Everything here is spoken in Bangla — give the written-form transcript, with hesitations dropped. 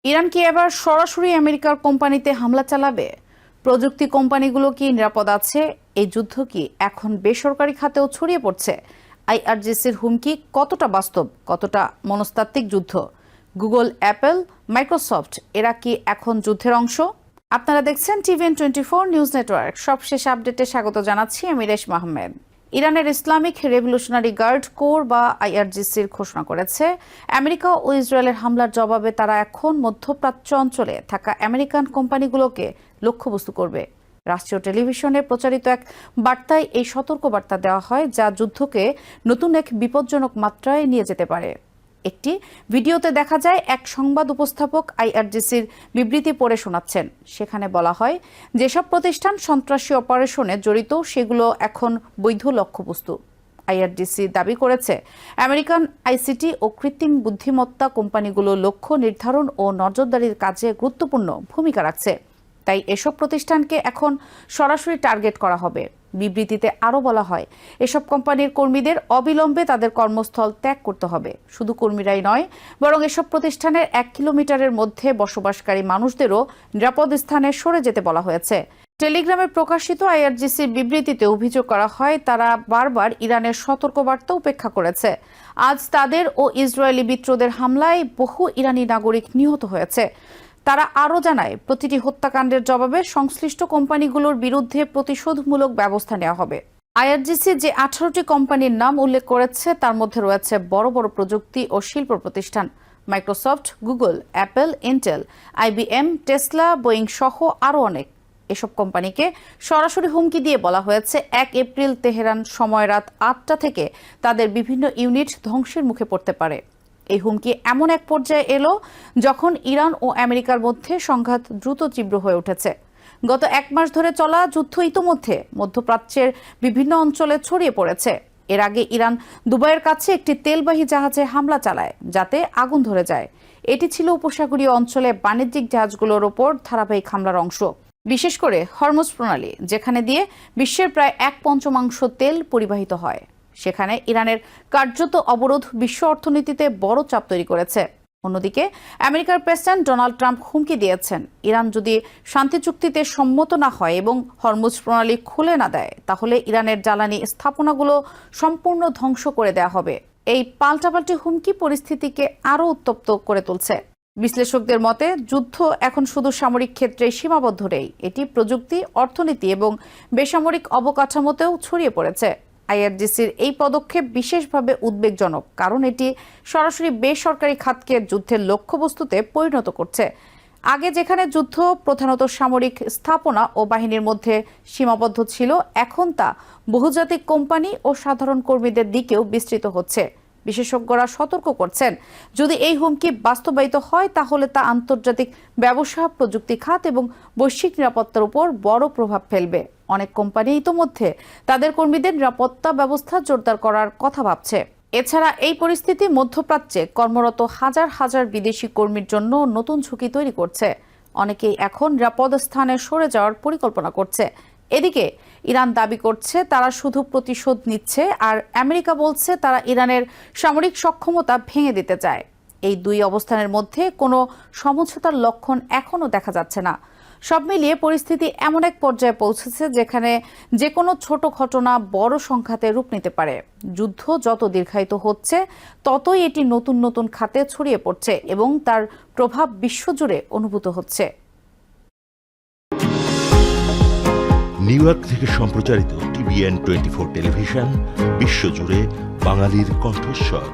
ইরান কি এবার সরাসরি আমেরিকার কোম্পানিতে হামলা চালাবে? প্রযুক্তি কোম্পানিগুলো কি নিরাপদ আছে? এই যুদ্ধ কি এখন বেসরকারি খাতেও ছড়িয়ে পড়ছে? আইআরজিসির হুমকি কতটা বাস্তব, কতটা মনস্তাত্ত্বিক যুদ্ধ? গুগল, অ্যাপল, মাইক্রোসফট এরা কি এখন যুদ্ধের অংশ? আপনারা দেখছেন TVN24 নিউজ নেটওয়ার্ক। সবশেষ আপডেটে স্বাগত জানাচ্ছি আমি রেশমা আহমেদ। ইরানের ইসলামিক রেভলিউশনারি গার্ড কোর বা আইআরজিসির ঘোষণা করেছে, আমেরিকা ও ইসরায়েলের হামলার জবাবে তারা এখন মধ্যপ্রাচ্য অঞ্চলে থাকা আমেরিকান কোম্পানিগুলোকে লক্ষ্যবস্তু করবে। রাষ্ট্রীয় টেলিভিশনে প্রচারিত এক বার্তায় এই সতর্কবার্তা দেওয়া হয়, যা যুদ্ধকে নতুন এক বিপজ্জনক মাত্রায় নিয়ে যেতে পারে। একটি ভিডিওতে দেখা যায় এক সংবাদ উপস্থাপক আইআরজিসির বিবৃতি পড়ে শোনাচ্ছেন। সেখানে বলা হয়, যেসব প্রতিষ্ঠান সন্ত্রাসী অপারেশনে জড়িত সেগুলো এখন বৈধ লক্ষ্যবস্তু। আইআরজিসি দাবি করেছে, আমেরিকান আইসিটি ও কৃত্রিম বুদ্ধিমত্তা কোম্পানিগুলো লক্ষ্য নির্ধারণ ও নজরদারির কাজে গুরুত্বপূর্ণ ভূমিকা রাখছে। তাই এসব প্রতিষ্ঠানকে এখন সরাসরি টার্গেট করা হবে। বিবৃতিতে আরও বলা হয়, এসব কোম্পানির কর্মীদের অবিলম্বে তাদের কর্মস্থল ত্যাগ করতে হবে। শুধু কর্মীরাই নয়, বরং এসব প্রতিষ্ঠানের 1 কিলোমিটারের মধ্যে বসবাসকারী মানুষদেরও নিরাপদ স্থানে সরে যেতে বলা হয়েছে। টেলিগ্রামে প্রকাশিত আইআরজিসির বিবৃতিতে অভিযোগ করা হয়, তারা বারবার ইরানের সতর্কবার্তা উপেক্ষা করেছে। আজ তাদের ও ইসরায়েলি বিদ্রোহীদের হামলায় বহু ইরানি নাগরিক নিহত হয়েছে। তারা আরও জানায়, প্রতিটি হত্যাকাণ্ডের জবাবে সংশ্লিষ্ট কোম্পানিগুলোর বিরুদ্ধে প্রতিশোধমূলক ব্যবস্থা নেওয়া হবে। আইআরজিসি যে 18টি কোম্পানির নাম উল্লেখ করেছে তার মধ্যে রয়েছে বড় বড় প্রযুক্তি ও শিল্প প্রতিষ্ঠান, Microsoft, Google, Apple, Intel, IBM, Tesla, Boeing সহ আরও অনেক। এসব কোম্পানিকে সরাসরি হুমকি দিয়ে বলা হয়েছে, 1 এপ্রিল তেহরান সময় রাত 8টা থেকে তাদের বিভিন্ন ইউনিট ধ্বংসের মুখে পড়তে পারে। এই হুমকি এমন এক পর্যায়ে এলো যখন ইরান ও আমেরিকার মধ্যে সংঘাত দ্রুত তীব্র হয়ে উঠেছে। গত 1 মাস ধরে চলা যুদ্ধ ইতোমধ্যে মধ্যপ্রাচ্যের বিভিন্ন অঞ্চলে ছড়িয়ে পড়েছে। এর আগে ইরান দুবাইয়ের কাছে একটি তেলবাহী জাহাজে হামলা চালায়, যাতে আগুন ধরে যায়। এটি ছিল উপসাগরীয় অঞ্চলে বাণিজ্যিক জাহাজগুলোর ওপর ধারাবাহিক হামলার অংশ, বিশেষ করে হরমুজ প্রণালী, যেখানে দিয়ে বিশ্বের প্রায় 1/5 তেল পরিবাহিত হয়। সেখানে ইরানের কার্যত অবরোধ বিশ্ব অর্থনীতিতে বড় চাপ তৈরি করেছে। অন্যদিকে আমেরিকার প্রেসিডেন্ট ডোনাল্ড ট্রাম্প হুমকি দিয়েছেন, ইরান যদি শান্তি চুক্তিতে সম্মত না হয় এবং হরমুজ প্রণালী খুলে না দেয়, তাহলে ইরানের জ্বালানি স্থাপনাগুলো সম্পূর্ণ ধ্বংস করে দেওয়া হবে। এই পাল্টাপাল্টি হুমকি পরিস্থিতিকে আরও উত্তপ্ত করে তুলছে। বিশ্লেষকদের মতে, যুদ্ধ এখন শুধু সামরিক ক্ষেত্রে সীমাবদ্ধ নেই, এটি প্রযুক্তি, অর্থনীতি এবং বেসামরিক অবকাঠামোতেও ছড়িয়ে পড়েছে। আইআরজিসির এই পদক্ষেপ বিশেষভাবে উদ্বেগজনক, কারণ এটি সরাসরি বেসরকারি খাতকে যুদ্ধের লক্ষ্যবস্তুতে পরিণত করছে। আগে যেখানে যুদ্ধ প্রধানত সামরিক স্থাপনা ও বাহিনীর মধ্যে সীমাবদ্ধ ছিল, এখন তা বহুজাতিক কোম্পানি ও সাধারণ কর্মীদের দিকেও বিস্তৃত হচ্ছে। বিশেষজ্ঞরা সতর্ক করছেন, যদি এই হুমকি বাস্তবায়িত হয় তাহলে তা আন্তর্জাতিক ব্যবসা, প্রযুক্তি খাত এবং বৈশ্বিক নিরাপত্তার উপর বড় প্রভাব ফেলবে। অনেক কোম্পানি ইতোমধ্যে তাদের কর্মীদের নিরাপত্তা ব্যবস্থা জোরদার করার কথা ভাবছে। এছাড়া এই পরিস্থিতি মধ্যপ্রাচ্যে কর্মরত হাজার হাজার বিদেশি কর্মীর জন্য নতুন ঝুঁকি তৈরি করছে। অনেকেই এখন নিরাপদ স্থানে সরে যাওয়ার পরিকল্পনা করছে। এদিকে ইরান দাবি করছে তারা শুধু প্রতিশোধ নিচ্ছে, আর আমেরিকা বলছে তারা ইরানের সামরিক সক্ষমতা ভেঙে দিতে চায়। এই দুই অবস্থানের মধ্যে কোনো সমঝোতার লক্ষণ এখনও দেখা যাচ্ছে না। সব মিলিয়ে পরিস্থিতি এমন এক পর্যায়ে পৌঁছেছে যেখানে যে কোনো ছোট ঘটনা বড় সংঘাতে রূপ নিতে পারে। যুদ্ধ যত দীর্ঘায়িত হচ্ছে, ততই এটি নতুন নতুন খাতে ছড়িয়ে পড়ছে এবং তার প্রভাব বিশ্বজুড়ে অনুভূত হচ্ছে। নিউ ইয়র্ক থেকে সম্প্রচারিত TVN24 টেলিভিশন বিশ্বজুড়ে বাঙালির কণ্ঠস্বর।